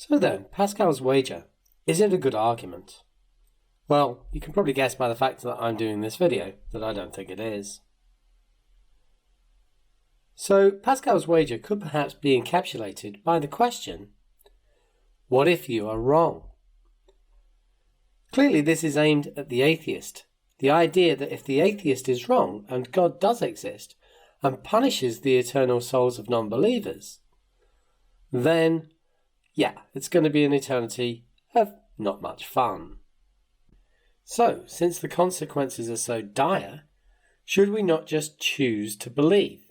So then, Pascal's wager. Is it a good argument? Well, you can probably guess by the fact that I'm doing this video that I don't think it is. So Pascal's wager could perhaps be encapsulated by the question, what if you are wrong? Clearly this is aimed at the atheist. The idea that if the atheist is wrong and God does exist and punishes the eternal souls of non-believers, then, yeah, it's going to be an eternity of not much fun. So, since the consequences are so dire, should we not just choose to believe?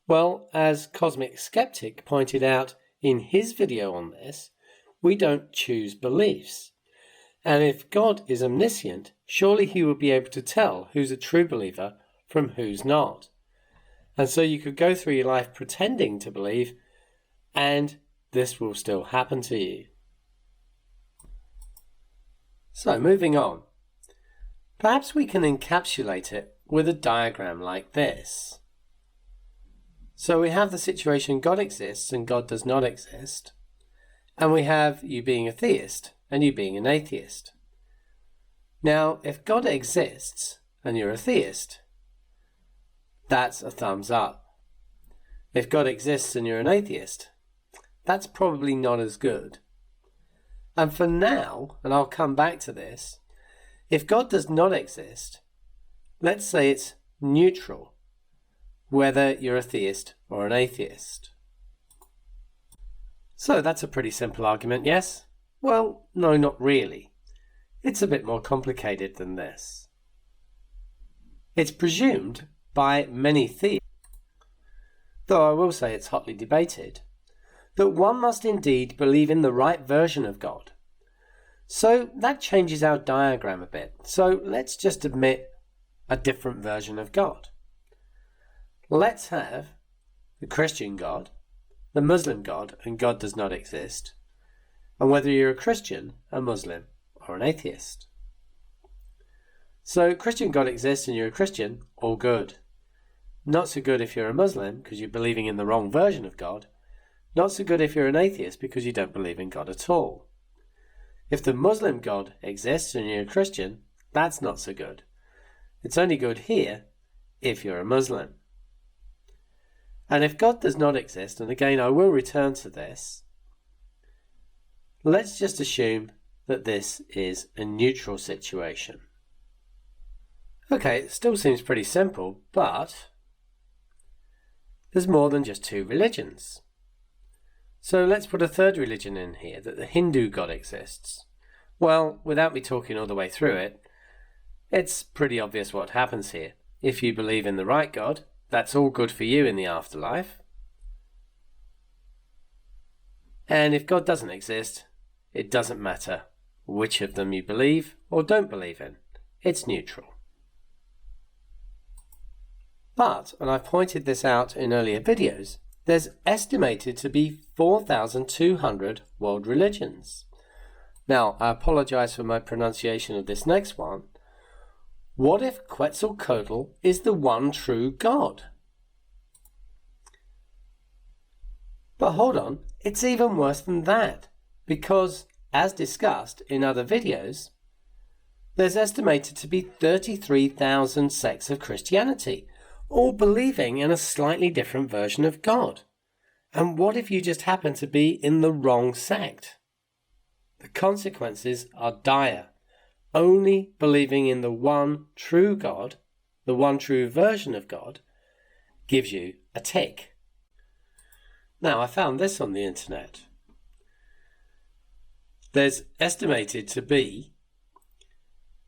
Well, as Cosmic Skeptic pointed out in his video on this, we don't choose beliefs. And if God is omniscient, surely he will be able to tell who's a true believer from who's not. And so you could go through your life pretending to believe, and this will still happen to you. So moving on. Perhaps we can encapsulate it with a diagram like this. So we have the situation God exists and God does not exist. And we have you being a theist and you being an atheist. Now, if God exists and you're a theist, that's a thumbs up. If God exists and you're an atheist, that's probably not as good. And for now, and I'll come back to this, if God does not exist, let's say it's neutral, whether you're a theist or an atheist. So that's a pretty simple argument, yes? Well, no, not really. It's a bit more complicated than this. It's presumed by many theists, though I will say it's hotly debated, that one must indeed believe in the right version of God. So that changes our diagram a bit. So let's just admit a different version of God. Let's have the Christian God, the Muslim God, and God does not exist, and whether you're a Christian, a Muslim, or an atheist. So Christian God exists and you're a Christian, all good. Not so good if you're a Muslim because you're believing in the wrong version of God. Not so good if you're an atheist because you don't believe in God at all. If the Muslim God exists and you're a Christian, that's not so good. It's only good here if you're a Muslim. And if God does not exist, and again I will return to this, let's just assume that this is a neutral situation. Okay, it still seems pretty simple, but there's more than just two religions. So let's put a third religion in here, that the Hindu God exists. Well, without me talking all the way through it, it's pretty obvious what happens here. If you believe in the right God, that's all good for you in the afterlife. And if God doesn't exist, it doesn't matter which of them you believe or don't believe in. It's neutral. But, and I've pointed this out in earlier videos, there's estimated to be 4,200 world religions. Now, I apologize for my pronunciation of this next one. What if Quetzalcoatl is the one true God? But hold on, it's even worse than that, because, as discussed in other videos, there's estimated to be 33,000 sects of Christianity, all believing in a slightly different version of God. And what if you just happen to be in the wrong sect? The consequences are dire. Only believing in the one true God, the one true version of God, gives you a tick. Now, I found this on the internet. There's estimated to be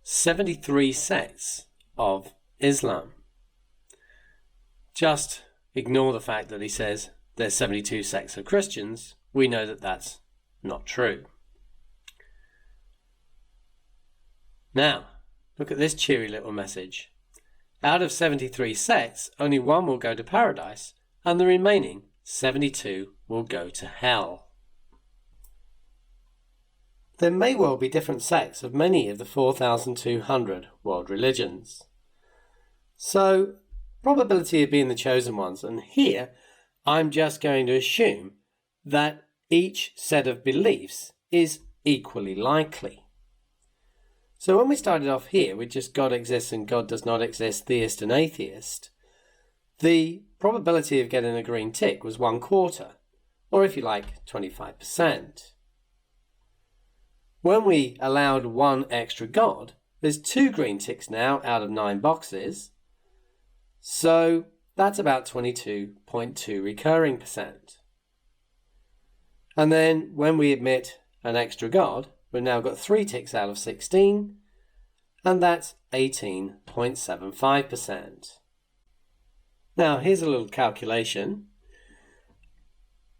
73 sects of Islam. Just ignore the fact that he says there's 72 sects of Christians. We know that that's not true. Now, look at this cheery little message. Out of 73 sects, only one will go to paradise, and the remaining 72 will go to hell. There may well be different sects of many of the 4,200 world religions. So, probability of being the chosen ones, and here I'm just going to assume that each set of beliefs is equally likely. So when we started off here with just God exists and God does not exist, theist and atheist, the probability of getting a green tick was 1/4, or if you like, 25%. When we allowed one extra God, there's 2 green ticks now out of 9 boxes, so that's about 22.2 recurring percent. And then when we admit an extra God, we've now got 3 ticks out of 16, and that's 18.75%. Now, here's a little calculation.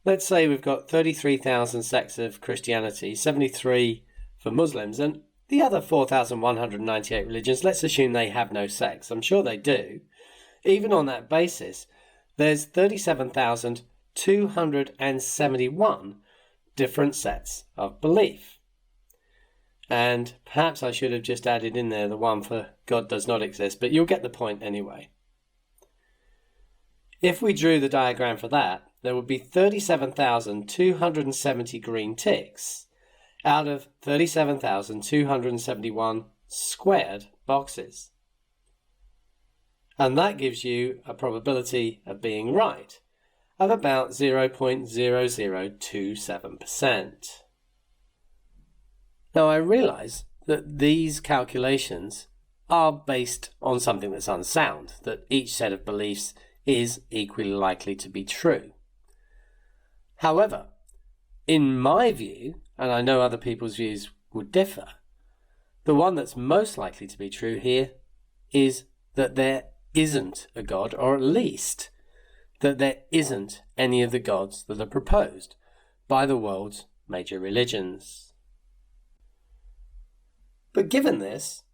Let's say we've got 33,000 sects of Christianity, 73 for Muslims, and the other 4,198 religions, let's assume they have no sects. I'm sure they do. Even on that basis, there's 37,271 different sets of belief. And perhaps I should have just added in there the one for God does not exist, but you'll get the point anyway. If we drew the diagram for that, there would be 37,270 green ticks out of 37,271 squared boxes. And that gives you a probability of being right of about 0.0027%. Now I realise that these calculations are based on something that's unsound, that each set of beliefs is equally likely to be true. However, in my view, and I know other people's views would differ, the one that's most likely to be true here is that there isn't a God, or at least that there isn't any of the gods that are proposed by the world's major religions. But given this,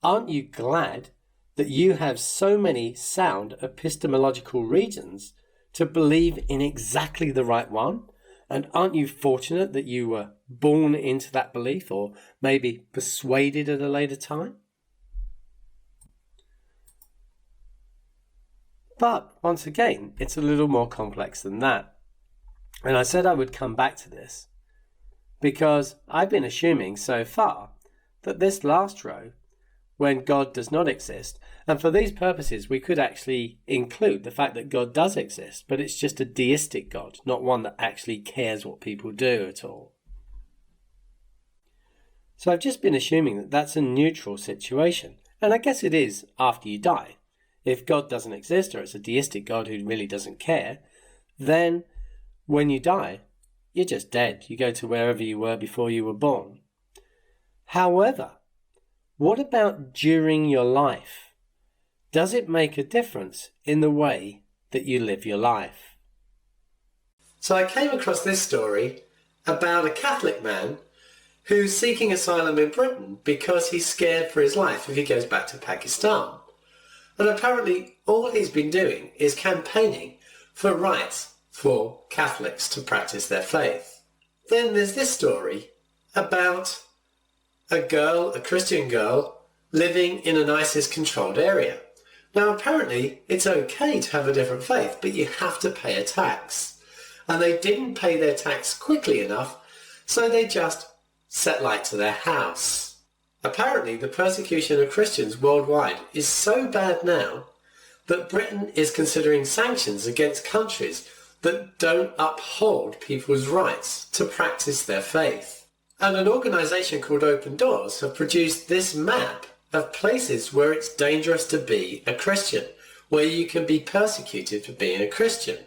aren't you glad that you have so many sound epistemological reasons to believe in exactly the right one? And aren't you fortunate that you were born into that belief, or maybe persuaded at a later time? But once again, it's a little more complex than that. And I said I would come back to this because I've been assuming so far that this last row, when God does not exist, and for these purposes we could actually include the fact that God does exist, but it's just a deistic God, not one that actually cares what people do at all. So I've just been assuming that that's a neutral situation, and I guess it is after you die. If God doesn't exist, or it's a deistic God who really doesn't care, then when you die, you're just dead. You go to wherever you were before you were born. However, what about during your life? Does it make a difference in the way that you live your life? So I came across this story about a Catholic man who's seeking asylum in Britain because he's scared for his life if he goes back to Pakistan. And apparently all he's been doing is campaigning for rights for Catholics to practice their faith. Then there's this story about a Christian girl, living in an ISIS-controlled area. Now apparently it's okay to have a different faith, but you have to pay a tax. And they didn't pay their tax quickly enough, so they just set light to their house. Apparently the persecution of Christians worldwide is so bad now that Britain is considering sanctions against countries that don't uphold people's rights to practice their faith. And an organisation called Open Doors have produced this map of places where it's dangerous to be a Christian, where you can be persecuted for being a Christian.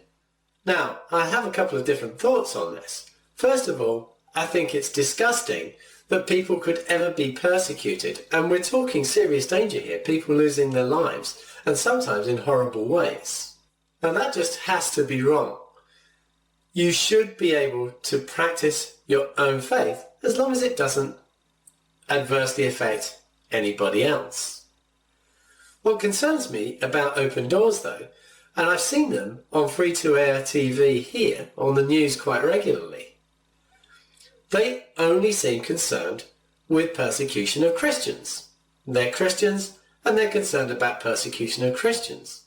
Now, I have a couple of different thoughts on this. First of all, I think it's disgusting that people could ever be persecuted, and we're talking serious danger here, people losing their lives, and sometimes in horrible ways. And that just has to be wrong. You should be able to practice your own faith as long as it doesn't adversely affect anybody else. What concerns me about Open Doors though, and I've seen them on free-to-air TV here on the news quite regularly, they only seem concerned with persecution of Christians. They're Christians and they're concerned about persecution of Christians.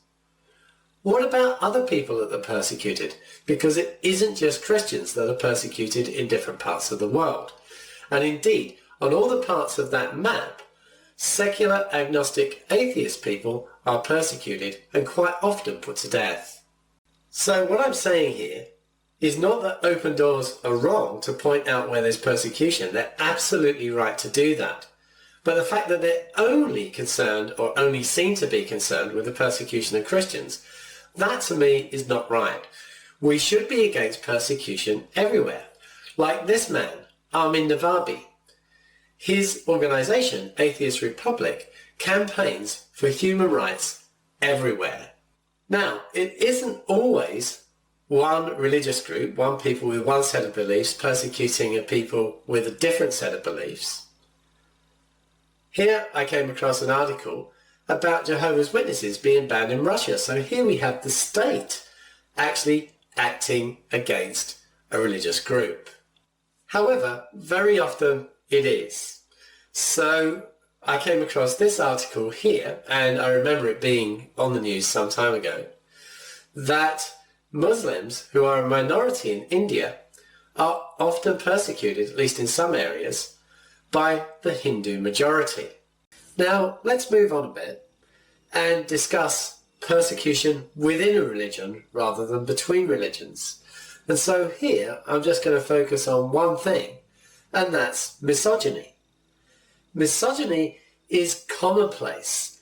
What about other people that are persecuted? Because it isn't just Christians that are persecuted in different parts of the world. And indeed, on all the parts of that map, secular, agnostic, atheist people are persecuted and quite often put to death. So what I'm saying here is not that open doors are wrong to point out where there's persecution. They're absolutely right to do that. But the fact that they're only concerned, or only seem to be concerned, with the persecution of Christians, that to me is not right. We should be against persecution everywhere. Like this man, Armin Navabi. His organisation, Atheist Republic, campaigns for human rights everywhere. Now, it isn't always one religious group, one people with one set of beliefs, persecuting a people with a different set of beliefs. Here I came across an article about Jehovah's Witnesses being banned in Russia. So here we have the state actually acting against a religious group. However, very often it is. So I came across this article here, and I remember it being on the news some time ago, that Muslims, who are a minority in India, are often persecuted, at least in some areas, by the Hindu majority. Now, let's move on a bit and discuss persecution within a religion rather than between religions. And so here, I'm just going to focus on one thing, and that's misogyny. Misogyny is commonplace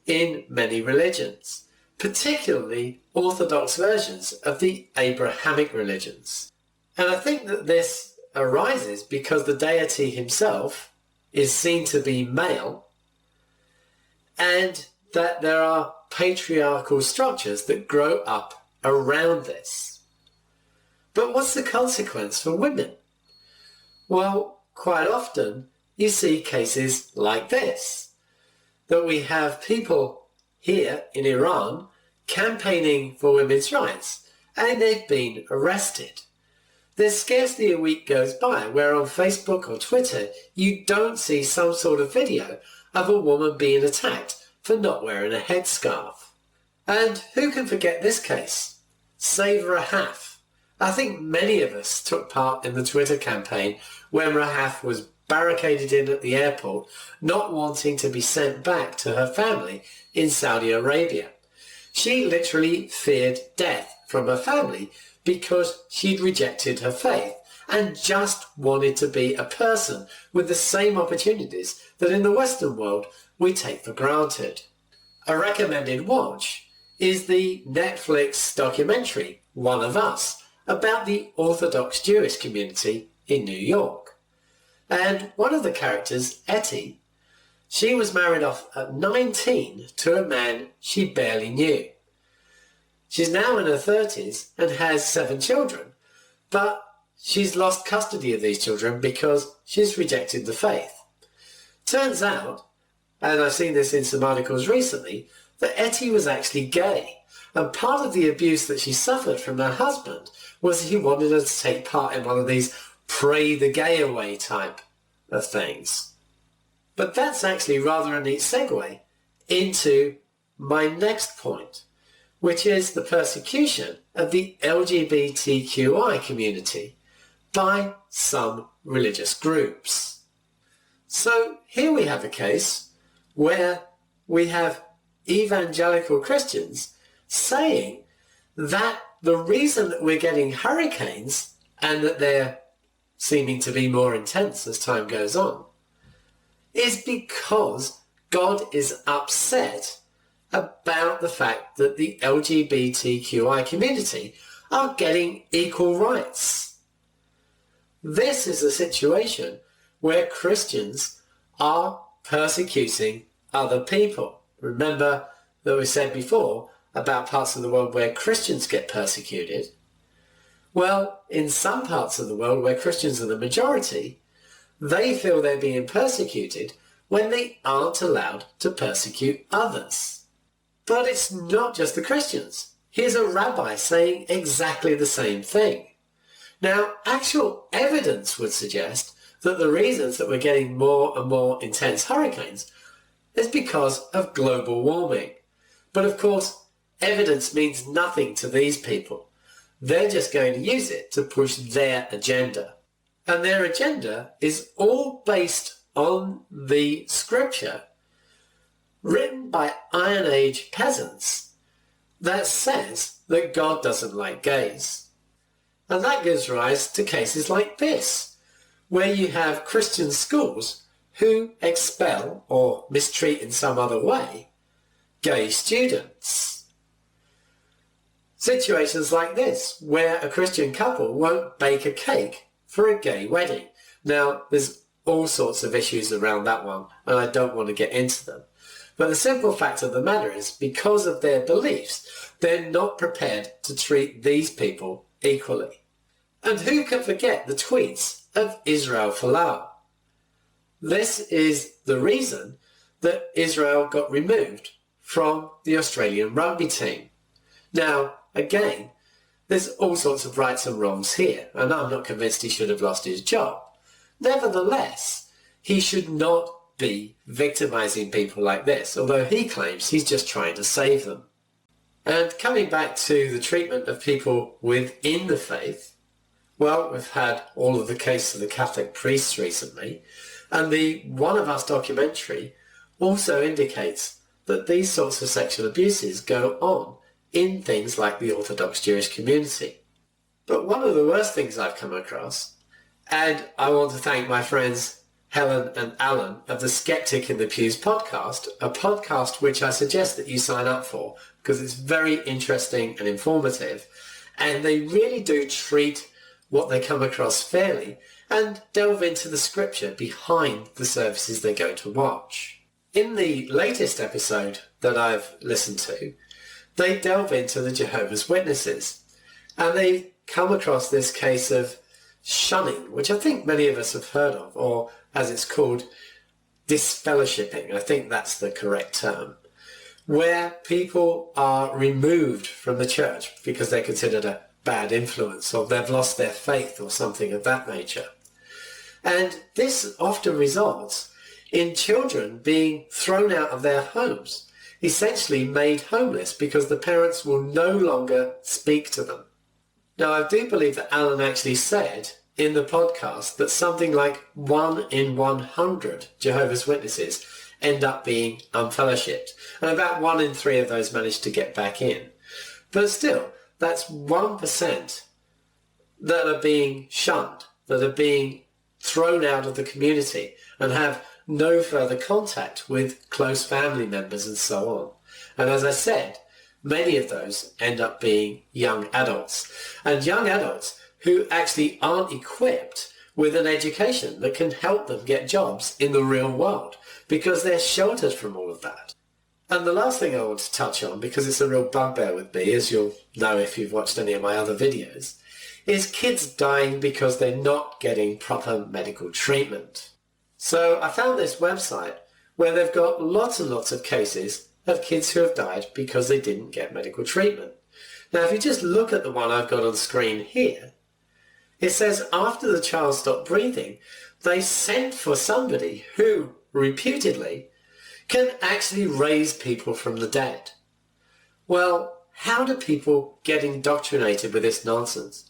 in many religions, particularly Orthodox versions of the Abrahamic religions. And I think that this arises because the deity himself is seen to be male, and that there are patriarchal structures that grow up around this. But what's the consequence for women? Well, quite often you see cases like this, that we have people here in Iran campaigning for women's rights, and they've been arrested. There's scarcely a week goes by where on Facebook or Twitter you don't see some sort of video of a woman being attacked for not wearing a headscarf. And who can forget this case? Save Rahaf. I think many of us took part in the Twitter campaign when Rahaf was barricaded in at the airport, not wanting to be sent back to her family in Saudi Arabia. She literally feared death from her family because she'd rejected her faith and just wanted to be a person with the same opportunities that in the Western world we take for granted. A recommended watch is the Netflix documentary One of Us about the Orthodox Jewish community in New York. And one of the characters, Etty, she was married off at 19 to a man she barely knew. She's now in her 30s and has 7 children, but she's lost custody of these children because she's rejected the faith. Turns out, and I've seen this in some articles recently, that Etty was actually gay, and part of the abuse that she suffered from her husband was he wanted her to take part in one of these pray the gay away type of things. But that's actually rather a neat segue into my next point, which is the persecution of the LGBTQI community by some religious groups. So here we have a case where we have evangelical Christians saying that the reason that we're getting hurricanes, and that they're seeming to be more intense as time goes on, is because God is upset about the fact that the LGBTQI community are getting equal rights. This is a situation where Christians are persecuting other people. Remember that we said before about parts of the world where Christians get persecuted. Well, in some parts of the world where Christians are the majority, they feel they're being persecuted when they aren't allowed to persecute others. But it's not just the Christians. Here's a rabbi saying exactly the same thing. Now, actual evidence would suggest that the reasons that we're getting more and more intense hurricanes is because of global warming. But of course, evidence means nothing to these people. They're just going to use it to push their agenda. And their agenda is all based on the scripture written by Iron Age peasants that says that God doesn't like gays. And that gives rise to cases like this, where you have Christian schools who expel or mistreat in some other way gay students. Situations like this, where a Christian couple won't bake a cake for a gay wedding. Now, there's all sorts of issues around that one, and I don't want to get into them. But the simple fact of the matter is, because of their beliefs, they're not prepared to treat these people equally. And who can forget the tweets of Israel Folau? This is the reason that Israel got removed from the Australian rugby team. Now, again, there's all sorts of rights and wrongs here, and I'm not convinced he should have lost his job. Nevertheless, he should not be victimising people like this, although he claims he's just trying to save them. And coming back to the treatment of people within the faith, well, we've had all of the cases of the Catholic priests recently, and the One of Us documentary also indicates that these sorts of sexual abuses go on in things like the Orthodox Jewish community. But one of the worst things I've come across, and I want to thank my friends Helen and Alan of the Skeptic in the Pews podcast, a podcast which I suggest that you sign up for because it's very interesting and informative, and they really do treat what they come across fairly and delve into the scripture behind the services they go to watch. In the latest episode that I've listened to, they delve into the Jehovah's Witnesses, and they come across this case of shunning, which I think many of us have heard of, or as it's called, disfellowshipping. I think that's the correct term, where people are removed from the church because they're considered a bad influence, or they've lost their faith, or something of that nature. And this often results in children being thrown out of their homes, essentially made homeless because the parents will no longer speak to them. Now, I do believe that Alan actually said in the podcast that something like 1 in 100 Jehovah's Witnesses end up being unfellowshipped, and about 1 in 3 of those manage to get back in. But still, that's 1% that are being shunned, that are being thrown out of the community and have no further contact with close family members and so on. And as I said, many of those end up being young adults, and young adults who actually aren't equipped with an education that can help them get jobs in the real world because they're sheltered from all of that. And the last thing I want to touch on, because it's a real bugbear with me, as you'll know if you've watched any of my other videos, is kids dying because they're not getting proper medical treatment. So I found this website where they've got lots and lots of cases of kids who have died because they didn't get medical treatment. Now, if you just look at the one I've got on screen here, it says after the child stopped breathing, they sent for somebody who, reputedly, can actually raise people from the dead. Well, how do people get indoctrinated with this nonsense?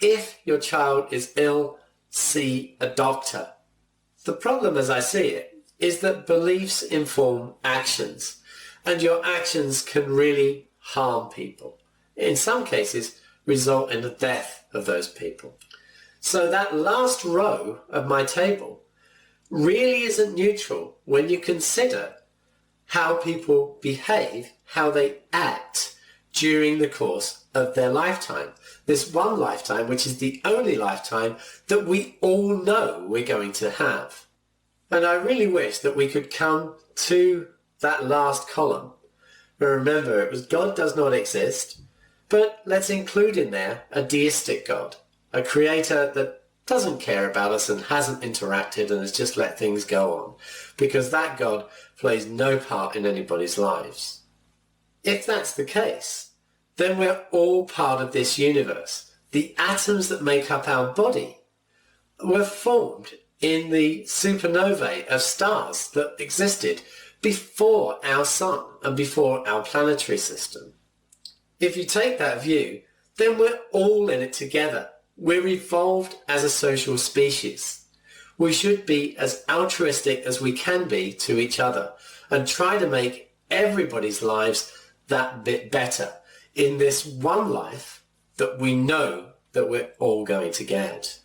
If your child is ill, see a doctor. The problem, as I see it, is that beliefs inform actions, and your actions can really harm people. In some cases, result in the death of those people. So that last row of my table really isn't neutral when you consider how people behave, how they act during the course of their lifetime. This one lifetime, which is the only lifetime that we all know we're going to have. And I really wish that we could come to that last column. But remember, it was God does not exist, but let's include in there a deistic God, a creator that doesn't care about us and hasn't interacted and has just let things go on, because that God plays no part in anybody's lives. If that's the case, then we're all part of this universe. The atoms that make up our body were formed in the supernovae of stars that existed before our sun and before our planetary system. If you take that view, then we're all in it together. We're evolved as a social species. We should be as altruistic as we can be to each other and try to make everybody's lives that bit better in this one life that we know that we're all going to get.